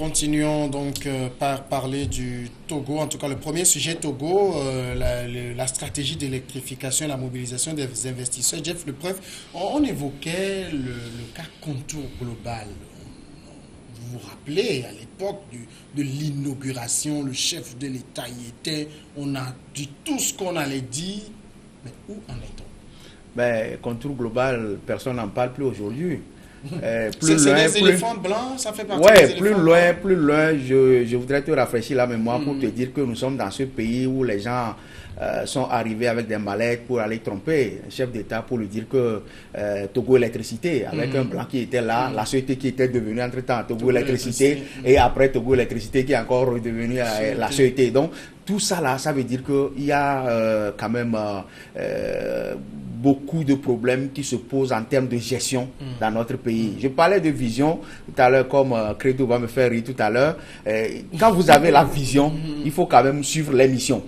continuons donc par parler du Togo. En tout cas, le premier sujet Togo, la stratégie d'électrification et la mobilisation des investisseurs. Jeff Lepreuve, on évoquait le cas contour global. Vous vous rappelez, à l'époque de l'inauguration, le chef de l'État y était. On a dit tout ce qu'on allait dire, mais où en est-on? Ben, contour global, personne n'en parle plus aujourd'hui. C'est des éléphants blancs, ça fait partie des éléphants blancs. Plus loin, je voudrais te rafraîchir la mémoire pour te dire que nous sommes dans ce pays où les gens sont arrivés avec des mallettes pour aller tromper un chef d'État pour lui dire que Togo Électricité, avec un blanc qui était là, la société qui était devenue entre-temps Togo Électricité, et après Togo Électricité qui est encore redevenue la société. Donc, tout ça là, ça veut dire qu'il y a quand même beaucoup de problèmes qui se posent en termes de gestion dans notre pays. Je parlais de vision tout à l'heure, comme Credo va me faire rire tout à l'heure. Quand vous avez la vision, il faut quand même suivre les missions.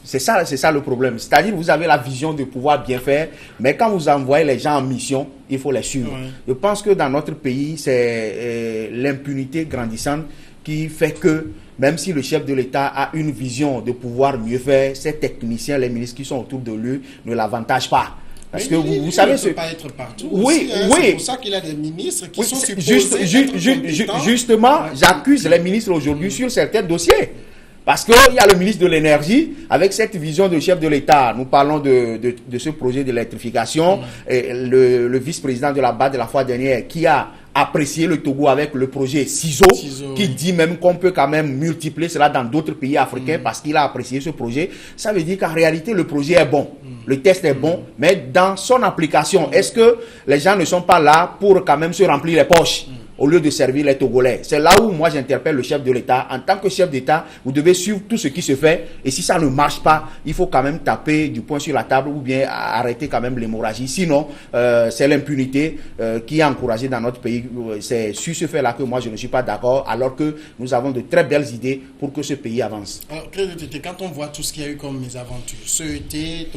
C'est ça le problème. C'est-à-dire vous avez la vision de pouvoir bien faire, mais quand vous envoyez les gens en mission, il faut les suivre. Je pense que dans notre pays, c'est l'impunité grandissante qui fait que même si le chef de l'État a une vision de pouvoir mieux faire, ces techniciens, les ministres qui sont autour de lui ne l'avantagent pas. Parce que vous savez, il ne peut pas être partout. Oui, aussi, oui. C'est pour ça qu'il a des ministres qui sont supposés Justement, j'accuse les ministres aujourd'hui sur certains dossiers. Parce qu'il y a le ministre de l'Énergie, avec cette vision de chef de l'État. Nous parlons de ce projet d'électrification. Et le vice-président de la BAD de la fois dernière, qui a apprécié le Togo avec le projet CISO, qui dit même qu'on peut quand même multiplier cela dans d'autres pays africains parce qu'il a apprécié ce projet. Ça veut dire qu'en réalité, le projet est bon. Le test est bon, mais dans son application, est-ce que les gens ne sont pas là pour quand même se remplir les poches au lieu de servir les Togolais? C'est là où moi j'interpelle le chef de l'État. En tant que chef d'État, vous devez suivre tout ce qui se fait. Et si ça ne marche pas, il faut quand même taper du poing sur la table ou bien arrêter quand même l'hémorragie. Sinon, c'est l'impunité qui est encouragée dans notre pays. C'est sur ce fait-là que moi je ne suis pas d'accord, alors que nous avons de très belles idées pour que ce pays avance. Alors, quand on voit tout ce qu'il y a eu comme mésaventures, CET,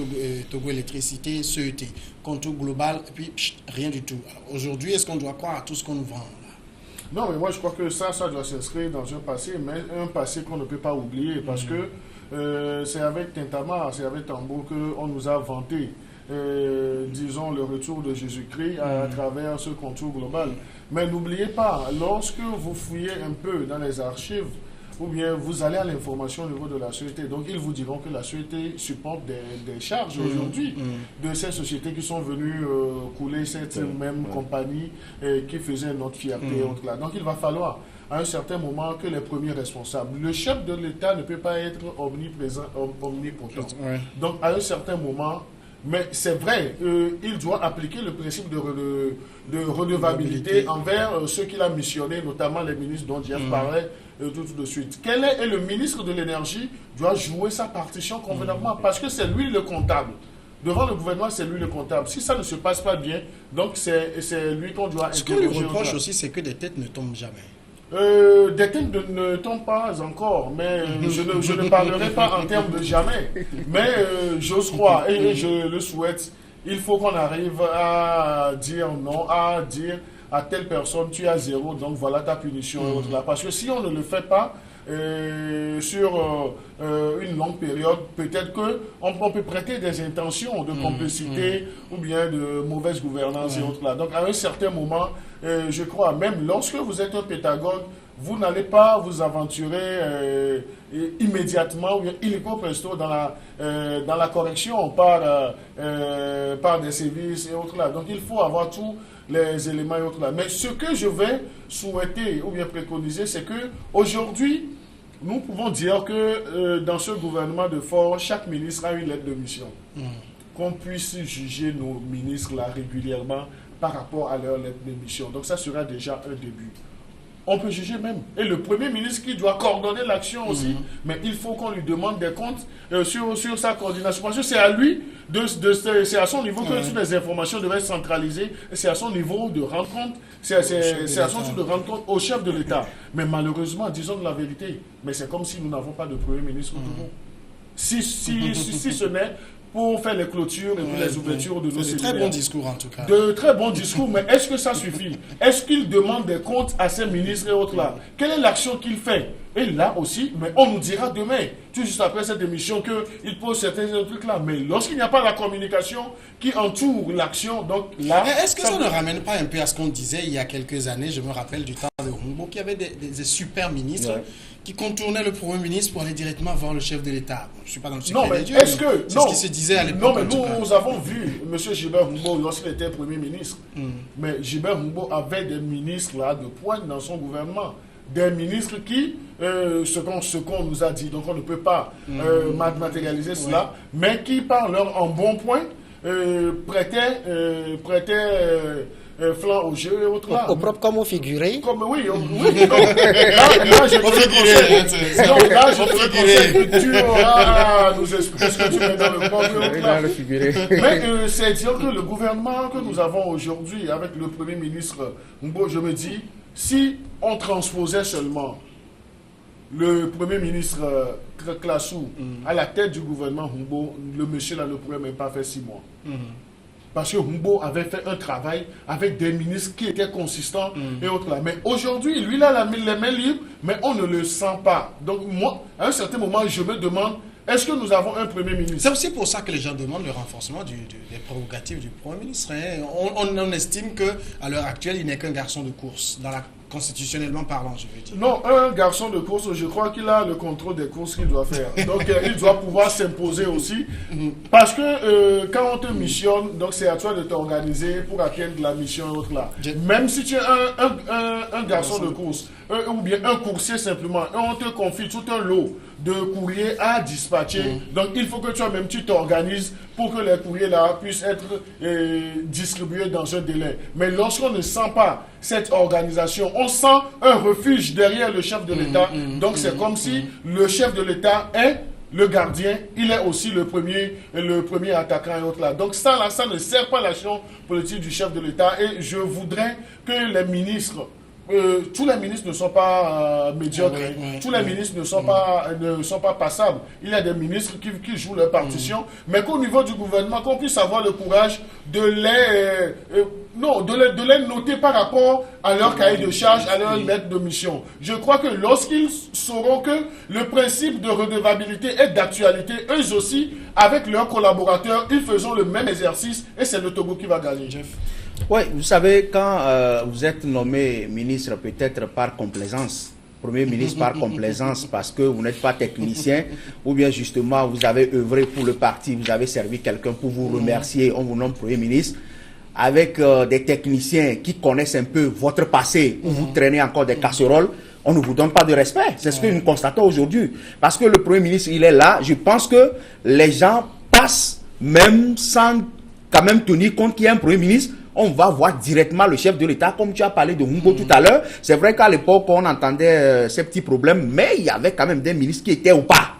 Togo Électricité, CET, contour global, et puis rien du tout. Aujourd'hui, est-ce qu'on doit croire à tout ce qu'on nous vend? Non, mais moi je crois que ça doit s'inscrire dans un passé, mais un passé qu'on ne peut pas oublier, parce que c'est avec Tintamar, c'est avec Tambour qu'on nous a vanté, disons, le retour de Jésus-Christ à travers ce contour global. Mais n'oubliez pas, lorsque vous fouillez un peu dans les archives, ou bien vous allez à l'information au niveau de la société. Donc, ils vous diront que la société supporte des charges aujourd'hui de ces sociétés qui sont venues couler cette même compagnie qui faisait notre fierté. Là. Donc, il va falloir à un certain moment que les premiers responsables, le chef de l'État ne peut pas être omniprésent, omnipotent. Donc, à un certain moment, mais c'est vrai, il doit appliquer le principe de redevabilité envers ceux qu'il a missionnés, notamment les ministres dont Jeff parlait tout de suite. Et le ministre de l'Énergie doit jouer sa partition convenablement parce que c'est lui le comptable. Devant le gouvernement, c'est lui le comptable. Si ça ne se passe pas bien, donc c'est lui qu'on doit interroger. Ce qu'on lui reproche aussi, c'est que des têtes ne tombent jamais. Des têtes ne tombent pas encore, mais je ne parlerai pas en termes de jamais. Mais j'ose croire, et je le souhaite, il faut qu'on arrive à dire non, à dire à telle personne, tu as 0, donc voilà ta punition. Parce que si on ne le fait pas, sur une longue période, peut-être qu'on peut prêter des intentions de complicité ou bien de mauvaise gouvernance et autres là. Donc à un certain moment, je crois, même lorsque vous êtes un pédagogue, vous n'allez pas vous aventurer immédiatement ou illico presto dans la correction par des services et autres là. Donc il faut avoir tous les éléments et autres là. Mais ce que je vais souhaiter ou bien préconiser, c'est que aujourd'hui, nous pouvons dire que dans ce gouvernement de force, chaque ministre a une lettre de mission. Qu'on puisse juger nos ministres là régulièrement par rapport à leur lettre de mission. Donc ça sera déjà un début. On peut juger même. Et le Premier ministre qui doit coordonner l'action aussi, mais il faut qu'on lui demande des comptes sur sa coordination. Parce que c'est à lui, c'est à son niveau que toutes les informations devraient être centralisées, c'est à son niveau de rendre compte, c'est à son niveau de rendre compte au chef de l'État. Mais malheureusement, disons la vérité, mais c'est comme si nous n'avons pas de Premier ministre au Togo. si ce n'est pour faire les clôtures et puis les ouvertures de nos séminaires. C'est de très bons discours en tout cas. De très bons discours, mais est-ce que ça suffit? Est-ce qu'il demande des comptes à ses ministres et autres là? Quelle est l'action qu'il fait? Et là aussi, mais on nous dira demain, tout juste après cette émission, qu'il pose certains trucs là. Mais lorsqu'il n'y a pas la communication qui entoure l'action, donc là... Est-ce que ça ne ramène pas un peu à ce qu'on disait il y a quelques années? Je me rappelle du temps de Humboldt, qu'il y avait des super ministres qui contournaient le Premier ministre pour aller directement voir le chef de l'État. Je ne suis pas dans le secret des dieux. Est-ce que... C'est ce qui se disait à l'époque. Non, mais nous avons vu M. Gilbert Humboldt lorsqu'il était Premier ministre. Mais Gilbert Humboldt avait des ministres là de pointe dans son gouvernement. Des ministres qui, ce qu'on nous a dit, donc on ne peut pas matérialiser cela, mais qui, par leur en bon point, prêtaient flanc au jeu et autres là. Au propre comme au figuré. Comme, oui. Donc, là, je te conseille que tu auras à nous expliquer ce que tu mets dans le propre. Mais c'est dire que le gouvernement que nous avons aujourd'hui avec le Premier ministre Humboldt, je me dis, si on transposait seulement le Premier ministre Classou à la tête du gouvernement Humboldt, le monsieur là ne pourrait même pas faire 6 mois. Parce que Humboldt avait fait un travail avec des ministres qui étaient consistants et autres là. Mais aujourd'hui, lui là, il a les mains libres, mais on ne le sent pas. Donc moi, à un certain moment, je me demande, est-ce que nous avons un Premier ministre? C'est aussi pour ça que les gens demandent le renforcement des prérogatives du Premier ministre. On estime qu'à l'heure actuelle, il n'est qu'un garçon de course, constitutionnellement parlant, je veux dire. Non, un garçon de course, je crois qu'il a le contrôle des courses qu'il doit faire. Donc, il doit pouvoir s'imposer aussi. Parce que quand on te missionne, donc c'est à toi de t'organiser pour atteindre la mission et autres là. Même si tu es un garçon de course, ou bien un coursier simplement, et on te confie tout un lot de courriers à dispatcher. Donc, il faut que toi-même, tu t'organises pour que les courriers là puissent être distribués dans un délai. Mais lorsqu'on ne sent pas cette organisation, on sent un refuge derrière le chef de l'État. Donc, c'est comme si le chef de l'État est le gardien, il est aussi le premier attaquant et autres là. Donc, ça ne sert pas l'action politique du chef de l'État. Et je voudrais que les ministres, tous les ministres ne sont pas médiocres. Tous les ministres ne sont pas passables. Il y a des ministres qui jouent leur partition, mais qu'au niveau du gouvernement, qu'on puisse avoir le courage de les noter par rapport à leur cahier de charge, à leur lettre de mission. Je crois que lorsqu'ils sauront que le principe de redevabilité est d'actualité, eux aussi, avec leurs collaborateurs, ils feront le même exercice et c'est le Togo qui va gagner. Jeff. Oui, vous savez, quand vous êtes nommé ministre, peut-être par complaisance, Premier ministre par complaisance, parce que vous n'êtes pas technicien, ou bien justement vous avez œuvré pour le parti, vous avez servi quelqu'un pour vous remercier, on vous nomme Premier ministre, avec des techniciens qui connaissent un peu votre passé, où vous traînez encore des casseroles, on ne vous donne pas de respect. C'est ce que nous constatons aujourd'hui. Parce que le Premier ministre, il est là, je pense que les gens passent, même sans quand même tenir compte qu'il y a un Premier ministre, on va voir directement le chef de l'État, comme tu as parlé de Humboldt tout à l'heure. C'est vrai qu'à l'époque, on entendait ces petits problèmes, mais il y avait quand même des ministres qui étaient au pas.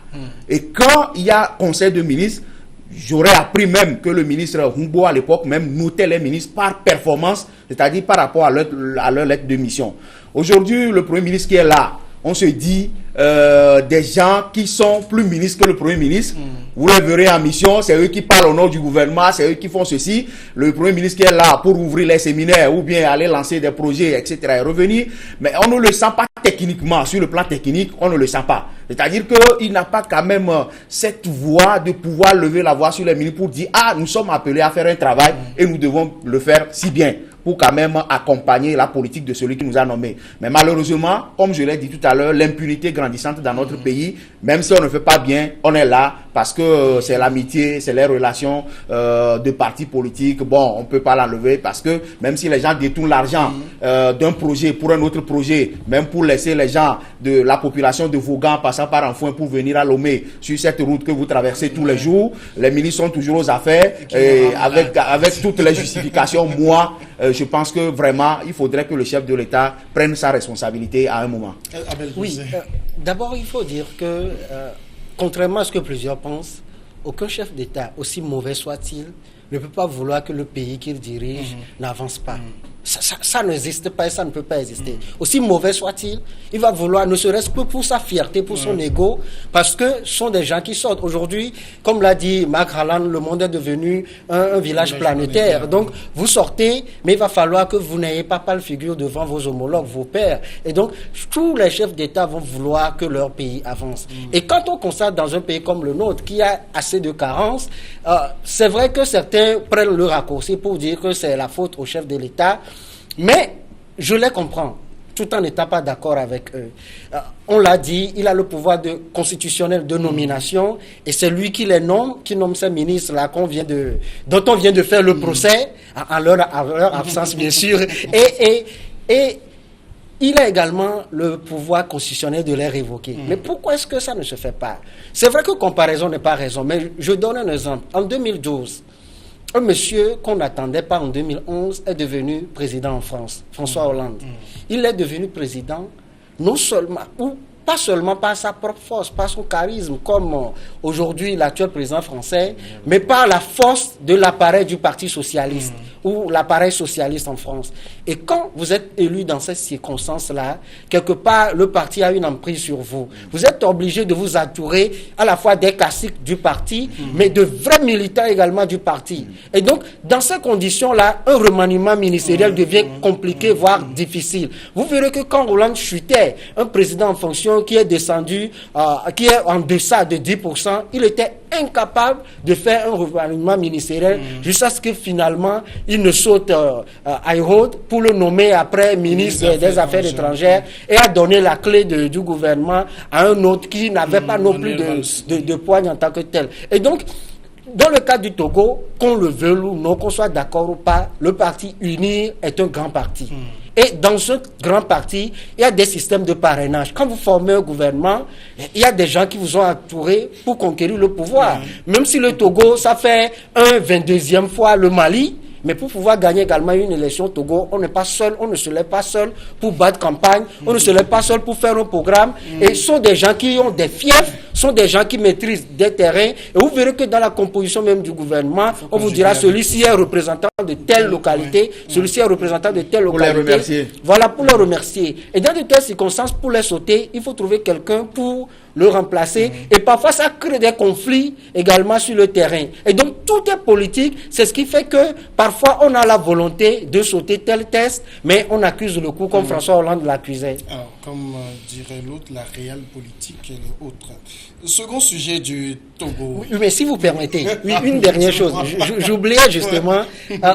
Et quand il y a conseil de ministres, j'aurais appris même que le ministre Humboldt à l'époque même notait les ministres par performance, c'est-à-dire par rapport à leur lettre de mission. Aujourd'hui, le Premier ministre qui est là, on se dit des gens qui sont plus ministres que le Premier ministre. Vous les verrez en mission, c'est eux qui parlent au nom du gouvernement, c'est eux qui font ceci. Le Premier ministre qui est là pour ouvrir les séminaires ou bien aller lancer des projets, etc. est revenu. Mais on ne le sent pas techniquement, sur le plan technique, on ne le sent pas. C'est-à-dire qu'il n'a pas quand même cette voix de pouvoir lever la voix sur les ministres pour dire « Ah, nous sommes appelés à faire un travail et nous devons le faire si bien ». Pour quand même accompagner la politique de celui qui nous a nommés. Mais malheureusement, comme je l'ai dit tout à l'heure, l'impunité grandissante dans notre pays, même si on ne fait pas bien, on est là parce que c'est l'amitié, c'est les relations de partis politiques. Bon, on ne peut pas l'enlever parce que même si les gens détournent l'argent d'un projet pour un autre projet, même pour laisser les gens de la population de Vaughan passant par Enfouin pour venir à Lomé sur cette route que vous traversez tous les jours, les ministres sont toujours aux affaires et avec toutes les justifications, moi, je pense que vraiment, il faudrait que le chef de l'État prenne sa responsabilité à un moment. Oui, d'abord, il faut dire que, contrairement à ce que plusieurs pensent, aucun chef d'État, aussi mauvais soit-il, ne peut pas vouloir que le pays qu'il dirige n'avance pas. Ça n'existe pas et ça ne peut pas exister. Aussi mauvais soit-il, il va vouloir, ne serait-ce que pour sa fierté, pour son ego, parce que ce sont des gens qui sortent. Aujourd'hui, comme l'a dit Mark Halland, le monde est devenu un village planétaire. Donc, vous sortez, mais il va falloir que vous n'ayez pas pâle figure devant vos homologues, vos pairs. Et donc, tous les chefs d'État vont vouloir que leur pays avance. Et quand on constate dans un pays comme le nôtre, qui a assez de carences, c'est vrai que certains prennent le raccourci pour dire que c'est la faute au chef de l'État. Mais je les comprends, tout en n'étant pas d'accord avec eux. On l'a dit, il a le pouvoir constitutionnel de nomination et c'est lui qui les nomme, qui nomme ces ministres-là dont on vient de faire le procès, à leur absence bien sûr. Et il a également le pouvoir constitutionnel de les révoquer. Mais pourquoi est-ce que ça ne se fait pas? C'est vrai que comparaison n'est pas raison, mais je donne un exemple. En 2012, un monsieur qu'on n'attendait pas en 2011 est devenu président en France, François Hollande. Il est devenu président non seulement, ou pas seulement par sa propre force, par son charisme, comme aujourd'hui l'actuel président français, mais par la force de l'appareil du Parti socialiste, ou l'appareil socialiste en France. Et quand vous êtes élu dans ces circonstances-là, quelque part, le parti a une emprise sur vous. Vous êtes obligé de vous entourer à la fois des classiques du parti, mais de vrais militants également du parti. Et donc, dans ces conditions-là, un remaniement ministériel devient compliqué, voire difficile. Vous verrez que quand Hollande chutait, un président en fonction qui est descendu, qui est en deçà de 10%, il était incapable de faire un remaniement ministériel jusqu'à ce que finalement, il ne saute à Hérode pour le nommer après ministre des Affaires étrangères et a donné la clé du gouvernement à un autre qui n'avait pas non plus de poigne en tant que tel. Et donc, dans le cas du Togo, qu'on le veuille ou non, qu'on soit d'accord ou pas, le parti UNIR est un grand parti. Et dans ce grand parti, il y a des systèmes de parrainage. Quand vous formez un gouvernement, il y a des gens qui vous ont entouré pour conquérir le pouvoir. Même si le Togo, ça fait 22e fois le Mali, mais pour pouvoir gagner également une élection au Togo, on n'est pas seul, on ne se lève pas seul pour battre campagne, on ne se lève pas seul pour faire un programme. Et ce sont des gens qui ont des fiefs, sont des gens qui maîtrisent des terrains. Et vous verrez que dans la composition même du gouvernement, on vous dira celui-ci est représentant de telle localité, celui-ci est représentant de telle localité. Pour les remercier. Voilà, pour les remercier. Et dans de telles circonstances, pour les sauter, il faut trouver quelqu'un pour le remplacer. Et parfois, ça crée des conflits également sur le terrain. Et donc, tout est politique. C'est ce qui fait que parfois, on a la volonté de sauter tel test, mais on accuse le coup comme François Hollande l'accusait. Alors, comme dirait l'autre, la réelle politique et les autres. Second sujet du Togo. Oui, mais si vous permettez, une dernière chose. J'oubliais justement,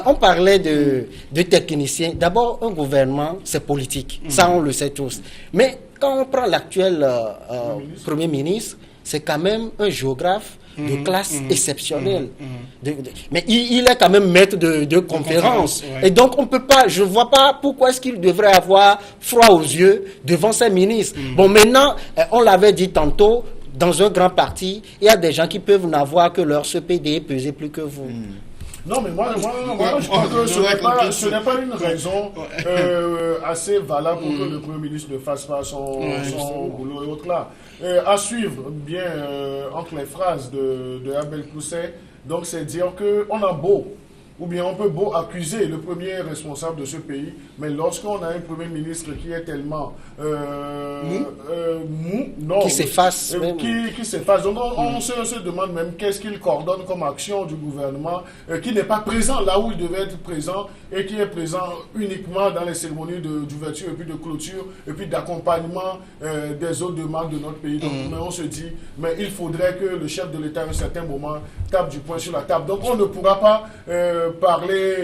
on parlait de techniciens. D'abord, un gouvernement, c'est politique. Ça, on le sait tous. Mais quand on prend l'actuel Premier ministre, c'est quand même un géographe de classe exceptionnelle. Mais il est quand même maître de conférences. Et donc, on peut pas, je ne vois pas pourquoi est-ce qu'il devrait avoir froid aux yeux devant ses ministres. Bon, maintenant, on l'avait dit tantôt, dans un grand parti, il y a des gens qui peuvent n'avoir que leur CPD peser plus que vous. Non, mais moi je crois que ce n'est pas une raison assez valable pour que le Premier ministre ne fasse pas son boulot et autres là. À suivre bien entre les phrases de Abel Pousset, donc c'est dire qu'on a beau, ou bien on peut beau accuser le premier responsable de ce pays, mais lorsqu'on a un Premier ministre qui est tellement mou, non, qui s'efface. Qui s'efface. Donc on se demande même qu'est-ce qu'il coordonne comme action du gouvernement, qui n'est pas présent là où il devait être présent et qui est présent uniquement dans les cérémonies d'ouverture et puis de clôture et puis d'accompagnement des autres demandes de notre pays. Donc, mais on se dit, mais il faudrait que le chef de l'État à un certain moment tape du poing sur la table. Donc on ne pourra pas parler,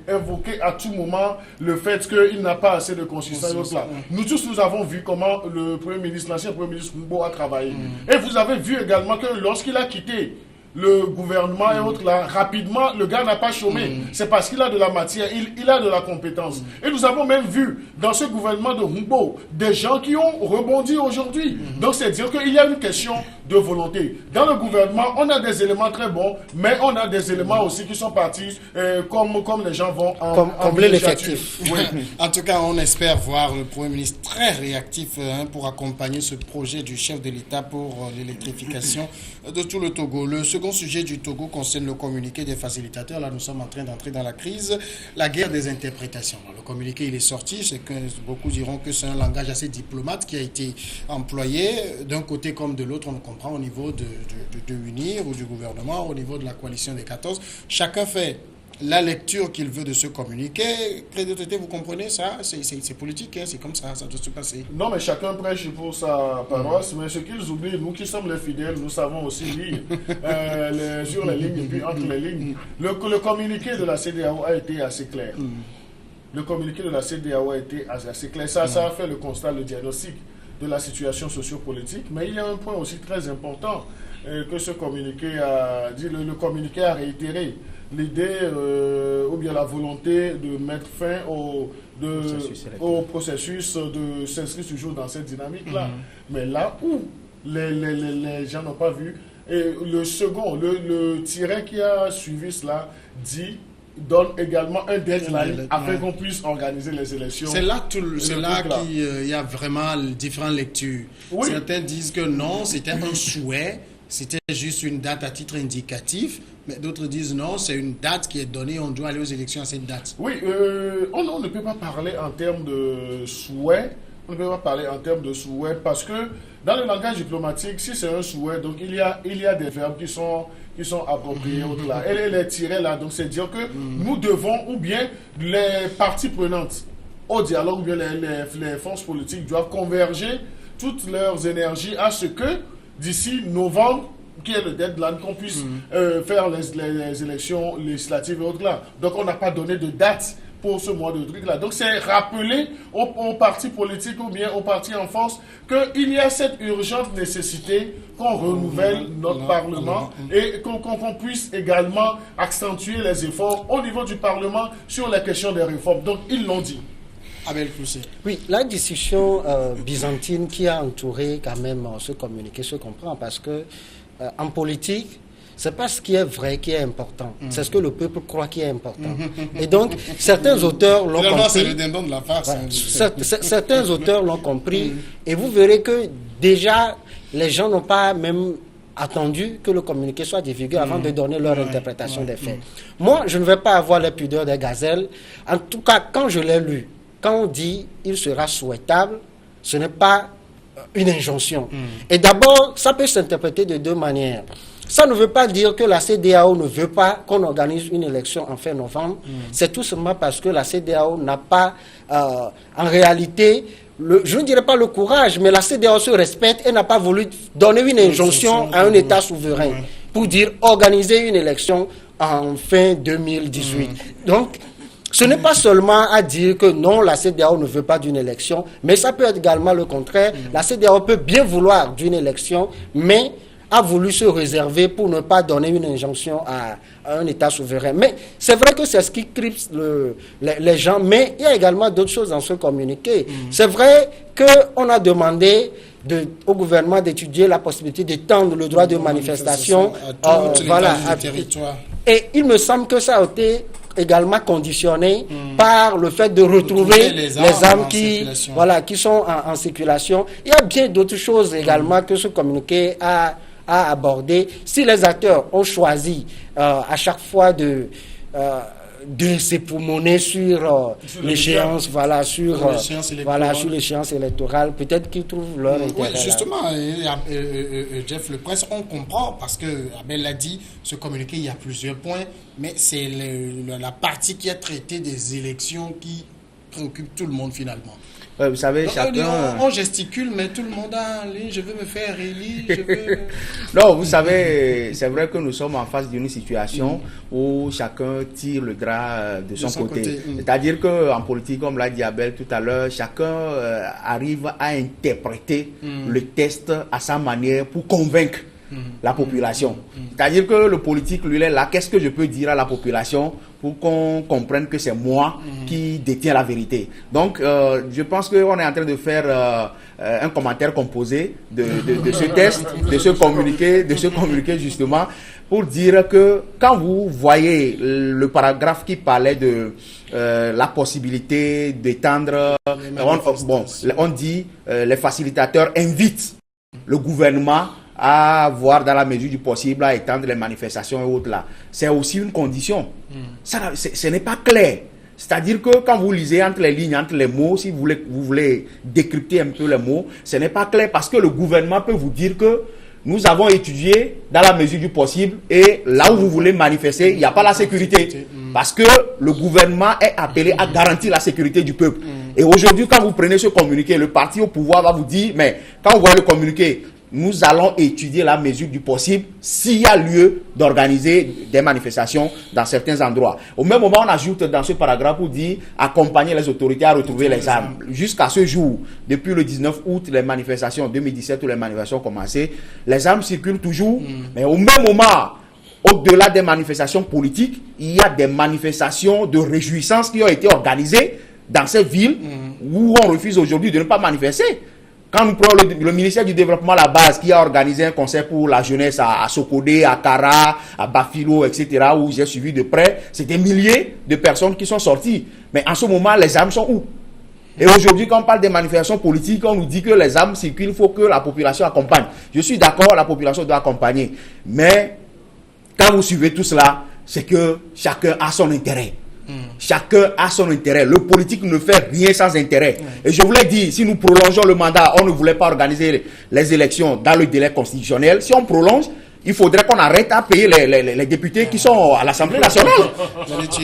invoquer à tout moment le fait qu'il n'a pas assez de consistance. Nous tous, nous avons vu comment le Premier ministre, l'ancien Premier ministre Mbo a travaillé. Et vous avez vu également que lorsqu'il a quitté le gouvernement et autres là, rapidement, le gars n'a pas chômé. C'est parce qu'il a de la matière, il a de la compétence. Et nous avons même vu dans ce gouvernement de Mbo des gens qui ont rebondi aujourd'hui. Donc c'est dire qu'il y a une question de volonté. Dans le gouvernement, on a des éléments très bons, mais on a des éléments aussi qui sont partis comme les gens vont combler l'effectif. Oui. En tout cas, on espère voir le Premier ministre très réactif pour accompagner ce projet du chef de l'État pour l'électrification de tout le Togo. Le second second sujet du Togo concerne le communiqué des facilitateurs. Là, nous sommes en train d'entrer dans la crise, la guerre des interprétations. Alors, le communiqué, il est sorti. C'est que beaucoup diront que c'est un langage assez diplomate qui a été employé d'un côté comme de l'autre. On comprend au niveau de UNIR ou du gouvernement, au niveau de la coalition des 14. Chacun fait la lecture qu'il veut de ce communiqué. Crédibilité, vous comprenez ça? C'est politique, hein? C'est comme ça doit se passer. Non, mais chacun prêche pour sa paroisse, mais ce qu'ils oublient, nous qui sommes les fidèles, nous savons aussi lire sur les lignes et puis entre les lignes. Le communiqué de la CEDEAO a été assez clair. Le communiqué de la CEDEAO a été assez clair. Ça a fait le constat, le diagnostic de la situation sociopolitique, mais il y a un point aussi très important que ce communiqué a dit. Le communiqué a réitéré l'idée ou bien la volonté de mettre fin au processus de s'inscrire toujours dans cette dynamique-là. Mais là où les gens n'ont pas vu, et le second, le tiret qui a suivi cela donne également un deadline afin qu'on puisse organiser les élections. C'est là qu'il y a vraiment différentes lectures. Oui. Certains disent que non, c'était un souhait. C'était juste une date à titre indicatif, mais d'autres disent non, c'est une date qui est donnée, on doit aller aux élections à cette date. Oui, on ne peut pas parler en termes de souhait, parce que dans le langage diplomatique, si c'est un souhait, donc il y a des verbes qui sont appropriés au-delà. Et les tirets là, donc c'est dire que nous devons, ou bien les parties prenantes au dialogue, ou bien les forces politiques doivent converger toutes leurs énergies à ce que d'ici novembre, qui est le deadline, qu'on puisse faire les élections législatives et autres là. Donc on n'a pas donné de date pour ce mois de truc là. Donc c'est rappeler aux partis politiques ou bien aux partis en force qu'il y a cette urgente nécessité qu'on renouvelle notre Parlement et qu'on puisse également accentuer les efforts au niveau du Parlement sur la question des réformes. Donc ils l'ont dit. Abel Poussé. Oui, la discussion byzantine qui a entouré quand même ce communiqué se comprend parce que en politique, c'est pas ce qui est vrai qui est important, c'est ce que le peuple croit qui est important. Et donc, certains auteurs l'ont compris. C'est le dindon de la farce. Voilà. Certains auteurs l'ont compris et vous verrez que déjà, les gens n'ont pas même attendu que le communiqué soit divulgué avant de donner leur interprétation des faits. Moi, je ne vais pas avoir les pudeurs des gazelles. En tout cas, quand je l'ai lu, quand on dit il sera souhaitable, ce n'est pas une injonction. Et d'abord, ça peut s'interpréter de deux manières. Ça ne veut pas dire que la CEDEAO ne veut pas qu'on organise une élection en fin novembre. C'est tout simplement parce que la CEDEAO n'a pas, en réalité, je ne dirais pas le courage, mais la CEDEAO se respecte et n'a pas voulu donner une injonction à un État souverain pour dire organiser une élection en fin 2018. Donc, ce n'est pas seulement à dire que non, la CEDEAO ne veut pas d'une élection, mais ça peut être également le contraire. La CEDEAO peut bien vouloir d'une élection, mais a voulu se réserver pour ne pas donner une injonction à un État souverain. Mais c'est vrai que c'est ce qui crispe les gens, mais il y a également d'autres choses dans ce communiqué. C'est vrai qu'on a demandé au gouvernement d'étudier la possibilité d'étendre le droit de manifestation à tous les territoires. Et il me semble que ça a été également conditionné par le fait de retrouver les armes qui sont en circulation. Il y a bien d'autres choses également que ce communiqué a abordé. Si les acteurs ont choisi à chaque fois de s'époumoner sur l'échéance, sur l'échéance électorale, peut-être qu'ils trouvent leur intérêt. Oui, justement, Jeff Le Prince, on comprend, parce que Abel l'a dit, ce communiqué, il y a plusieurs points, mais c'est la partie qui a traité des élections qui préoccupe tout le monde finalement. Vous savez, chacun... On gesticule, mais tout le monde a je veux me faire élire, Non, vous savez, c'est vrai que nous sommes en face d'une situation où chacun tire le drap de son côté. C'est-à-dire qu'en politique, comme l'a dit Abel tout à l'heure, chacun arrive à interpréter le texte à sa manière pour convaincre la population. C'est-à-dire que le politique, lui, est là. Qu'est-ce que je peux dire à la population pour qu'on comprenne que c'est moi qui détiens la vérité? Donc, je pense qu'on est en train de faire un commentaire composé de ce texte, de ce communiqué justement, pour dire que quand vous voyez le paragraphe qui parlait de la possibilité d'étendre, on dit les facilitateurs invitent le gouvernement à voir dans la mesure du possible à étendre les manifestations et autres là. C'est aussi une condition. Ce n'est pas clair. C'est-à-dire que quand vous lisez entre les lignes, entre les mots, si vous voulez décrypter un peu les mots, ce n'est pas clair parce que le gouvernement peut vous dire que nous avons étudié dans la mesure du possible et là où vous voulez manifester, il n'y a pas la sécurité. Parce que le gouvernement est appelé à garantir la sécurité du peuple. Et aujourd'hui, quand vous prenez ce communiqué, le parti au pouvoir va vous dire, mais quand vous voyez le communiqué, nous allons étudier la mesure du possible s'il y a lieu d'organiser des manifestations dans certains endroits. Au même moment, on ajoute dans ce paragraphe pour dire accompagner les autorités à retrouver les armes. Jusqu'à ce jour, depuis le 19 août, les manifestations, 2017 où les manifestations ont commencé, les armes circulent toujours, mais au même moment, au-delà des manifestations politiques, il y a des manifestations de réjouissance qui ont été organisées dans ces villes où on refuse aujourd'hui de ne pas manifester. Quand nous prenons le ministère du Développement à la base qui a organisé un concert pour la jeunesse à Sokodé, à Kara, à Bafilo, etc., où j'ai suivi de près, c'est des milliers de personnes qui sont sorties. Mais en ce moment, les armes sont où? Et aujourd'hui, quand on parle des manifestations politiques, on nous dit que les armes circulent, il faut que la population accompagne. Je suis d'accord, la population doit accompagner. Mais quand vous suivez tout cela, c'est que chacun a son intérêt. Chacun a son intérêt. Le politique ne fait rien sans intérêt. Et je voulais dire, si nous prolongeons le mandat, on ne voulait pas organiser les élections dans le délai constitutionnel. Si on prolonge, il faudrait qu'on arrête à payer les députés qui sont à l'Assemblée nationale.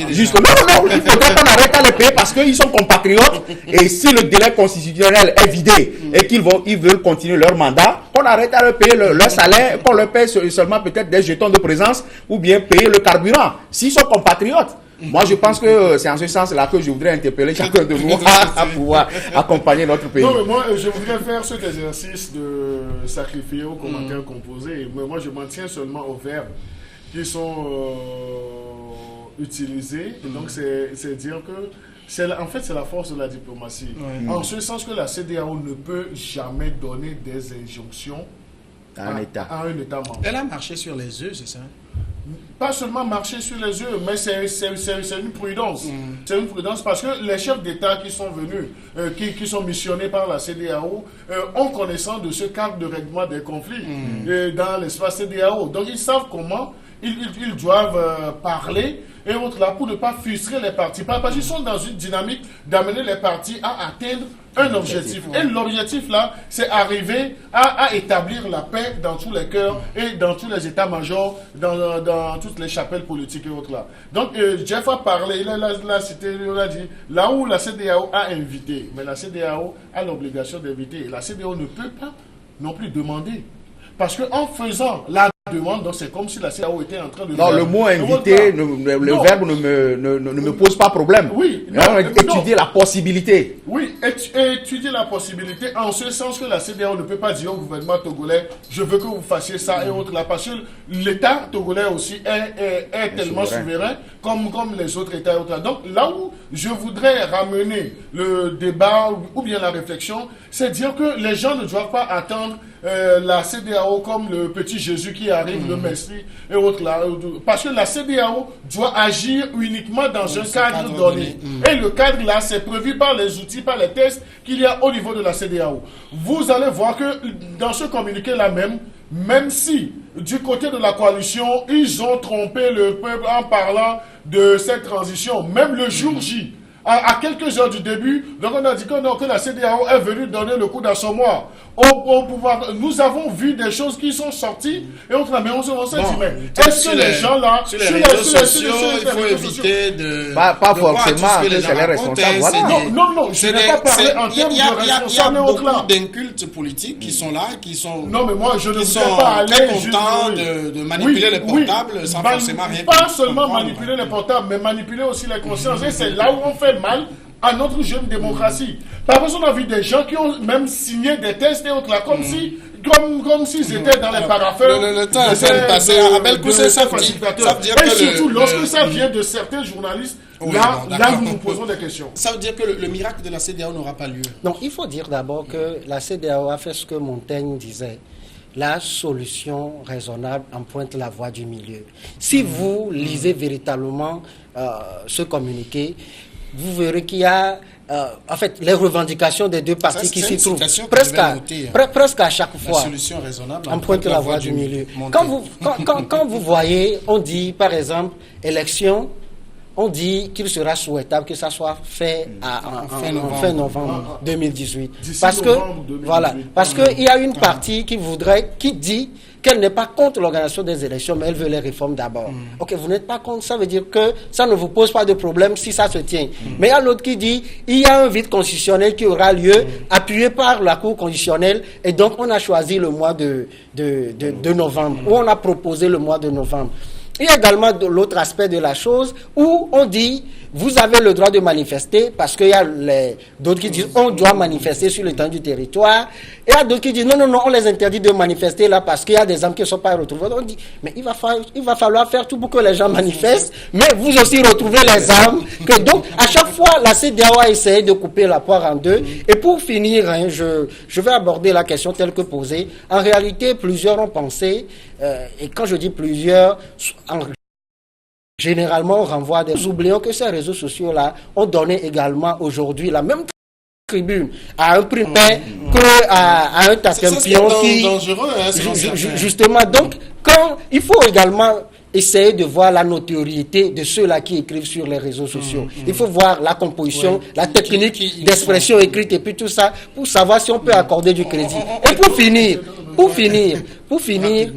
Justement, non, il faudrait qu'on arrête à les payer parce qu'ils sont compatriotes. Et si le délai constitutionnel est vidé et ils veulent continuer leur mandat, qu'on arrête à leur payer leur salaire, qu'on leur paye seulement peut-être des jetons de présence ou bien payer le carburant. S'ils sont compatriotes. Moi, je pense que c'est en ce sens-là que je voudrais interpeller chacun de nous à pouvoir accompagner notre pays. Non, mais moi, je voudrais faire cet exercice de sacrifier aux commentaires composés. Mais moi, je m'en tiens seulement aux verbes qui sont utilisés. Et donc, c'est dire que en fait, c'est la force de la diplomatie. En ce sens que la CEDEAO ne peut jamais donner des injonctions à un État membre. Elle a marché sur les œufs, c'est ça? Pas seulement marcher sur les œufs, mais c'est une prudence. C'est une prudence parce que les chefs d'État qui sont venus, qui sont missionnés par la CEDEAO, ont connaissance de ce cadre de règlement des conflits dans l'espace CEDEAO. Donc ils savent comment ils doivent parler et autres là pour ne pas frustrer les partis. Parce qu'ils sont dans une dynamique d'amener les partis à atteindre un objectif. Et l'objectif là, c'est arriver à établir la paix dans tous les cœurs et dans tous les états-majors, dans toutes les chapelles politiques et autres là. Donc Jeff a parlé, il a cité, il a dit, là où la CEDEAO a invité, mais la CEDEAO a l'obligation d'inviter. Et la CEDEAO ne peut pas non plus demander. Parce qu'en faisant la demande, donc c'est comme si la CEDEAO était en train de... Non, le mot invité, le verbe ne me pose pas problème. Oui. Étudier la possibilité. Oui, étudier la possibilité en ce sens que la CEDEAO ne peut pas dire au gouvernement togolais, je veux que vous fassiez ça et autres là, parce que l'État togolais aussi est tellement souverain comme les autres États et autres là. Donc là où je voudrais ramener le débat ou bien la réflexion, c'est dire que les gens ne doivent pas attendre la CEDEAO comme le petit Jésus qui arrive, le Messie et autres là. Parce que la CEDEAO doit agir uniquement dans un cadre donné. Et le cadre là, c'est prévu par les outils, par les tests qu'il y a au niveau de la CEDEAO. Vous allez voir que dans ce communiqué là même si du côté de la coalition, ils ont trompé le peuple en parlant de cette transition, même le jour J, à quelques heures du début, donc on a dit que la CEDEAO est venue donner le coup d'assommoir au pouvoir. Nous avons vu des choses qui sont sorties et autres, mais on s'est dit, mais est-ce que les gens là, sur les réseaux sociaux, il faut éviter de... Pas forcément que c'est les responsables. Non, je n'ai pas parlé en termes de responsables et autres là. Il y a beaucoup d'incultes politiques qui sont là, qui sont... Non, mais moi, je ne voudrais pas aller... très contents de manipuler les portables sans forcément rien. Pas seulement manipuler les portables, mais manipuler aussi les consciences. Et c'est là où on fait mal à notre jeune démocratie. Par exemple, on a vu des gens qui ont même signé des tests et autres là, comme s'ils étaient dans les paraffeurs. Le temps est de passer. Abel Koussé, ça veut dire que... Et surtout, lorsque ça vient de certains journalistes, là, nous nous posons des questions. Ça veut dire que le miracle de la CEDEAO n'aura pas lieu. Non, il faut dire d'abord que la CEDEAO a fait ce que Montaigne disait. La solution raisonnable emprunte la voie du milieu. Si vous lisez véritablement ce communiqué, vous verrez qu'il y a en fait, les revendications des deux parties Ça, qui c'est s'y une trouvent. citation que je vais noter, hein. Presque à chaque fois. La solution raisonnable Emprunte la voie du milieu. Quand vous voyez, on dit, par exemple, élection, on dit qu'il sera souhaitable que ça soit fait en fin novembre 2018. Parce que, novembre 2018. voilà, parce qu'il y a une partie qui dit qu'elle n'est pas contre l'organisation des élections, mais elle veut les réformes d'abord. Ok, vous n'êtes pas contre, ça veut dire que ça ne vous pose pas de problème si ça se tient. Mais il y a l'autre qui dit, il y a un vide constitutionnel qui aura lieu, appuyé par la Cour constitutionnelle, et donc on a choisi le mois de novembre, ou on a proposé le mois de novembre. Il y a également l'autre aspect de la chose où on dit vous avez le droit de manifester parce qu'il y a d'autres qui disent on doit manifester sur le temps du territoire. Et il y a d'autres qui disent non, on les interdit de manifester là parce qu'il y a des armes qui ne sont pas retrouvées. On dit mais il va falloir faire tout pour que les gens manifestent, mais vous aussi retrouvez les armes. Donc à chaque fois, la CEDEAO a essayé de couper la poire en deux. Et pour finir, je vais aborder la question telle que posée. En réalité, plusieurs ont pensé, et quand je dis plusieurs, généralement, on renvoie des... Nous oublions que ces réseaux sociaux-là ont donné également aujourd'hui la même tribune à un primaire qu'à un tatempion qui... dangereux, hein, justement, donc, il faut également essayer de voir la notoriété de ceux-là qui écrivent sur les réseaux sociaux. Il faut voir la composition, la technique d'expression écrite et puis tout ça pour savoir si on peut accorder du crédit. Et pour finir,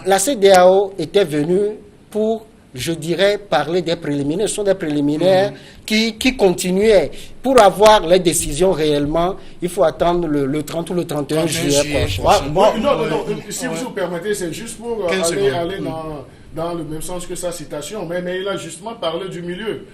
la CEDEAO était venue pour, je dirais, parler des préliminaires. Ce sont des préliminaires qui continuaient. Pour avoir les décisions réellement, il faut attendre le 30 ou le 31 juillet prochain. Non, si vous permettez, c'est juste pour aller dans le même sens que sa citation, mais il a justement parlé du milieu.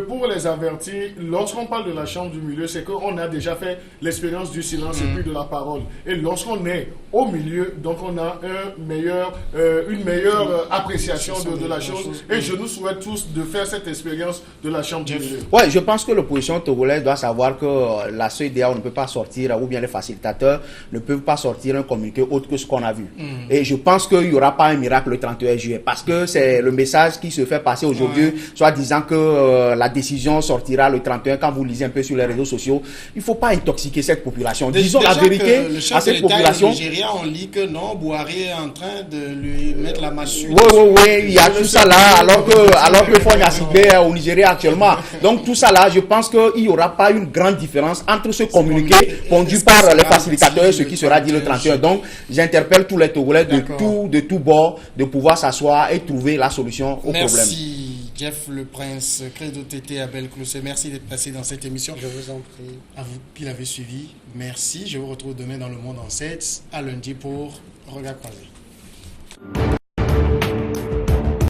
Pour les avertir, lorsqu'on parle de la chambre du milieu, c'est qu'on a déjà fait l'expérience du silence et puis de la parole. Et lorsqu'on est au milieu, donc on a une meilleure appréciation de la chose. Et je nous souhaite tous de faire cette expérience de la chambre du milieu. Oui, je pense que l'opposition togolaise doit savoir que la CEDEAO ne peut pas sortir, ou bien les facilitateurs ne peuvent pas sortir un communiqué autre que ce qu'on a vu. Et je pense qu'il n'y aura pas un miracle le 31 juillet. Parce que c'est le message qui se fait passer aujourd'hui, soit disant que la décision sortira le 31. Quand vous lisez un peu sur les réseaux sociaux, il ne faut pas intoxiquer cette population. Disons la vérité à cette population. Au Nigeria, on lit que non, Buhari est en train de lui mettre la massue. Oui, il y a tout ça là, alors que Fonya Sibé est au Nigeria actuellement. Donc tout ça là, je pense qu'il n'y aura pas une grande différence entre ce communiqué pondu par les facilitateurs et ce qui sera dit le 31. Donc j'interpelle tous les Togolais de tout bord de pouvoir s'asseoir et trouver la solution au problème. Merci Jeff Le Prince, Credo TT, Abel Closet. Merci d'être passé dans cette émission. Je vous en prie. À vous qui l'avez suivi, merci. Je vous retrouve demain dans Le Monde en 7, à lundi pour Regard Croisé.